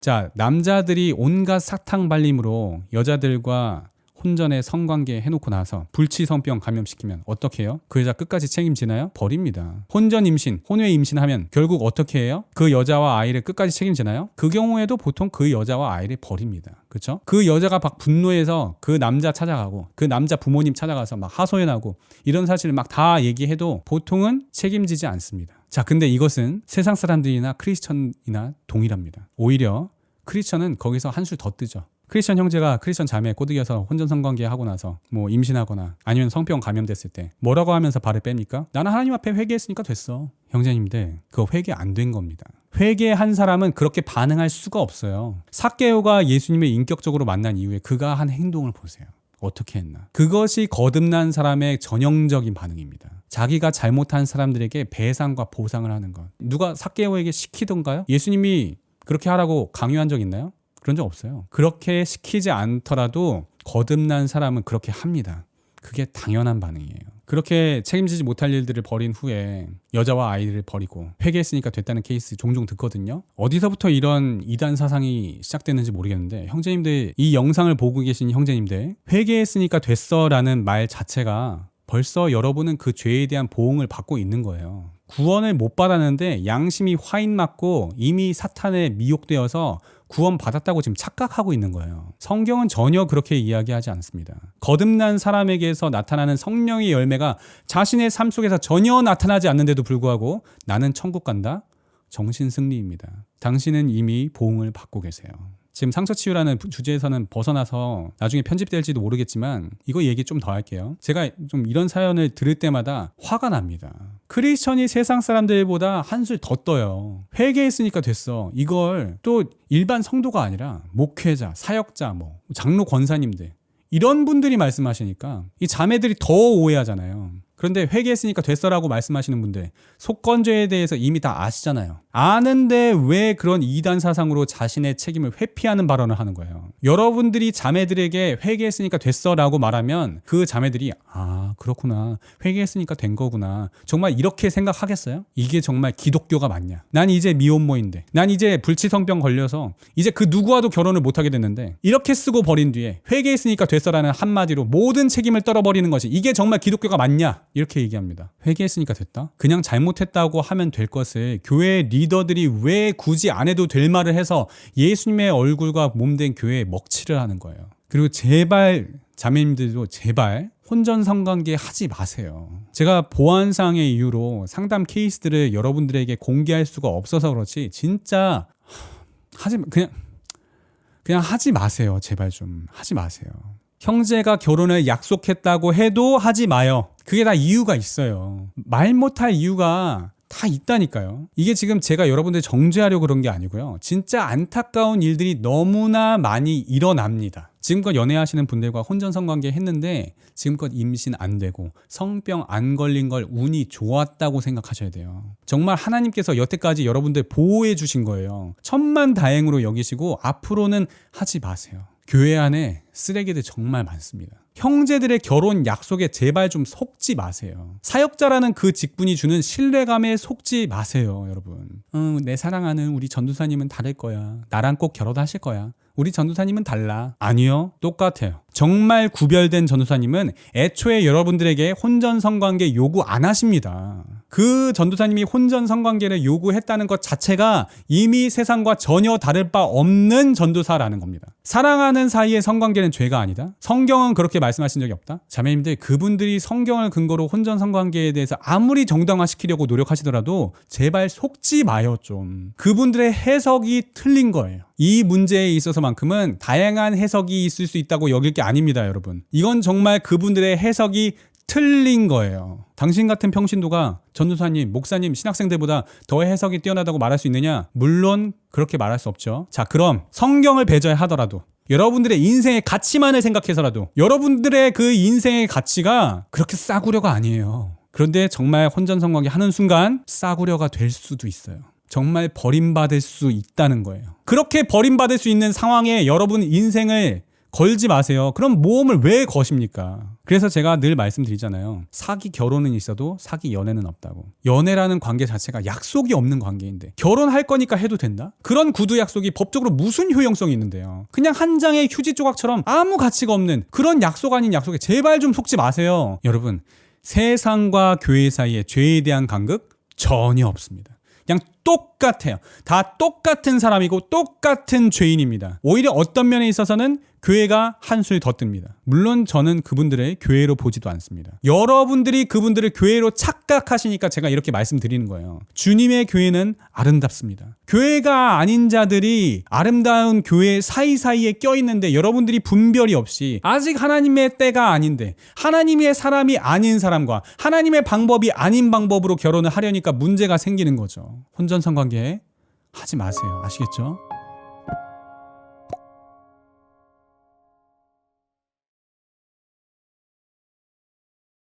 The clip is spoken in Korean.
자, 남자들이 온갖 사탕 발림으로 여자들과 혼전에 성관계 해놓고 나서 불치성병 감염시키면 어떻게 해요? 그 여자 끝까지 책임지나요? 버립니다. 혼전 임신, 혼외 임신하면 결국 어떻게 해요? 그 여자와 아이를 끝까지 책임지나요? 그 경우에도 보통 그 여자와 아이를 버립니다. 그렇죠? 그 여자가 막 분노해서 그 남자 찾아가고 그 남자 부모님 찾아가서 막 하소연하고 이런 사실을 막 다 얘기해도 보통은 책임지지 않습니다. 자, 근데 이것은 세상 사람들이나 크리스천이나 동일합니다. 오히려 크리스천은 거기서 한술 더 뜨죠. 크리스천 형제가 크리스천 자매에 꼬드겨서 혼전 성관계 하고 나서 뭐 임신하거나 아니면 성병 감염됐을 때 뭐라고 하면서 발을 뺍니까? 나는 하나님 앞에 회개했으니까 됐어. 형제님들, 그거 회개 안 된 겁니다. 회개한 사람은 그렇게 반응할 수가 없어요. 삭개오가 예수님을 인격적으로 만난 이후에 그가 한 행동을 보세요. 어떻게 했나? 그것이 거듭난 사람의 전형적인 반응입니다. 자기가 잘못한 사람들에게 배상과 보상을 하는 것. 누가 삭개오에게 시키던가요? 예수님이 그렇게 하라고 강요한 적 있나요? 그런 적 없어요. 그렇게 시키지 않더라도 거듭난 사람은 그렇게 합니다. 그게 당연한 반응이에요. 그렇게 책임지지 못할 일들을 벌인 후에 여자와 아이들을 버리고 회개했으니까 됐다는 케이스 종종 듣거든요. 어디서부터 이런 이단 사상이 시작됐는지 모르겠는데 형제님들, 이 영상을 보고 계신 형제님들, 회개했으니까 됐어라는 말 자체가 벌써 여러분은 그 죄에 대한 보응을 받고 있는 거예요. 구원을 못 받았는데 양심이 화인 맞고 이미 사탄에 미혹되어서 구원 받았다고 지금 착각하고 있는 거예요. 성경은 전혀 그렇게 이야기하지 않습니다. 거듭난 사람에게서 나타나는 성령의 열매가 자신의 삶 속에서 전혀 나타나지 않는데도 불구하고 나는 천국 간다? 정신승리입니다. 당신은 이미 보응을 받고 계세요. 지금 상처치유라는 주제에서는 벗어나서 나중에 편집될지도 모르겠지만 이거 얘기 좀 더 할게요. 제가 좀 이런 사연을 들을 때마다 화가 납니다. 크리스천이 세상 사람들보다 한술 더 떠요. 회개했으니까 됐어. 이걸 또 일반 성도가 아니라 목회자, 사역자, 뭐 장로 권사님들 이런 분들이 말씀하시니까 이 자매들이 더 오해하잖아요. 그런데 회개했으니까 됐어라고 말씀하시는 분들, 속건죄에 대해서 이미 다 아시잖아요. 아는데 왜 그런 이단 사상으로 자신의 책임을 회피하는 발언을 하는 거예요. 여러분들이 자매들에게 회개했으니까 됐어라고 말하면 그 자매들이 아, 그렇구나, 회개했으니까 된 거구나, 정말 이렇게 생각하겠어요? 이게 정말 기독교가 맞냐? 난 이제 미혼모인데, 난 이제 불치성병 걸려서 이제 그 누구와도 결혼을 못하게 됐는데, 이렇게 쓰고 버린 뒤에 회개했으니까 됐어라는 한마디로 모든 책임을 떨어버리는 것이 이게 정말 기독교가 맞냐? 이렇게 얘기합니다. 회개했으니까 됐다? 그냥 잘못했다고 하면 될 것을 교회 리더들이 왜 굳이 안 해도 될 말을 해서 예수님의 얼굴과 몸된 교회에 먹칠을 하는 거예요. 그리고 제발 자매님들도 제발 혼전 성관계 하지 마세요. 제가 보안상의 이유로 상담 케이스들을 여러분들에게 공개할 수가 없어서 그렇지 진짜 그냥 하지 마세요. 제발 좀 하지 마세요. 형제가 결혼을 약속했다고 해도 하지 마요. 그게 다 이유가 있어요. 말 못할 이유가 다 있다니까요. 이게 지금 제가 여러분들 정죄하려고 그런 게 아니고요. 진짜 안타까운 일들이 너무나 많이 일어납니다. 지금껏 연애하시는 분들과 혼전 성관계 했는데 지금껏 임신 안 되고 성병 안 걸린 걸 운이 좋았다고 생각하셔야 돼요. 정말 하나님께서 여태까지 여러분들 보호해 주신 거예요. 천만다행으로 여기시고 앞으로는 하지 마세요. 교회 안에 쓰레기들 정말 많습니다. 형제들의 결혼 약속에 제발 좀 속지 마세요. 사역자라는 그 직분이 주는 신뢰감에 속지 마세요, 여러분. 내 사랑하는 우리 전도사님은 다를 거야. 나랑 꼭 결혼하실 거야. 우리 전도사님은 달라. 아니요, 똑같아요. 정말 구별된 전도사님은 애초에 여러분들에게 혼전 성관계 요구 안 하십니다. 그 전도사님이 혼전 성관계를 요구했다는 것 자체가 이미 세상과 전혀 다를 바 없는 전도사라는 겁니다. 사랑하는 사이의 성관계는 죄가 아니다? 성경은 그렇게 말씀하신 적이 없다? 자매님들, 그분들이 성경을 근거로 혼전 성관계에 대해서 아무리 정당화시키려고 노력하시더라도 제발 속지 마요 좀. 그분들의 해석이 틀린 거예요. 이 문제에 있어서만큼은 다양한 해석이 있을 수 있다고 여길 게 아닙니다, 여러분. 이건 정말 그분들의 해석이 틀린 거예요. 당신 같은 평신도가 전도사님, 목사님, 신학생들보다 더 해석이 뛰어나다고 말할 수 있느냐? 물론 그렇게 말할 수 없죠. 자, 그럼 성경을 배제하더라도 여러분들의 인생의 가치만을 생각해서라도 여러분들의 그 인생의 가치가 그렇게 싸구려가 아니에요. 그런데 정말 혼전성관계 하는 순간 싸구려가 될 수도 있어요. 정말 버림받을 수 있다는 거예요. 그렇게 버림받을 수 있는 상황에 여러분 인생을 걸지 마세요. 그럼 모험을 왜 거십니까? 그래서 제가 늘 말씀드리잖아요. 사기 결혼은 있어도 사기 연애는 없다고. 연애라는 관계 자체가 약속이 없는 관계인데 결혼할 거니까 해도 된다? 그런 구두 약속이 법적으로 무슨 효용성이 있는데요. 그냥 한 장의 휴지 조각처럼 아무 가치가 없는 그런 약속 아닌 약속에 제발 좀 속지 마세요. 여러분, 세상과 교회 사이에 죄에 대한 간극 전혀 없습니다. 그냥 똑같아요. 다 똑같은 사람이고 똑같은 죄인입니다. 오히려 어떤 면에 있어서는 교회가 한술 더 뜹니다. 물론 저는 그분들의 교회로 보지도 않습니다. 여러분들이 그분들을 교회로 착각하시니까 제가 이렇게 말씀드리는 거예요. 주님의 교회는 아름답습니다. 교회가 아닌 자들이 아름다운 교회 사이사이에 껴있는데 여러분들이 분별이 없이 아직 하나님의 때가 아닌데 하나님의 사람이 아닌 사람과 하나님의 방법이 아닌 방법으로 결혼을 하려니까 문제가 생기는 거죠. 혼전 성관계 하지 마세요. 아시겠죠?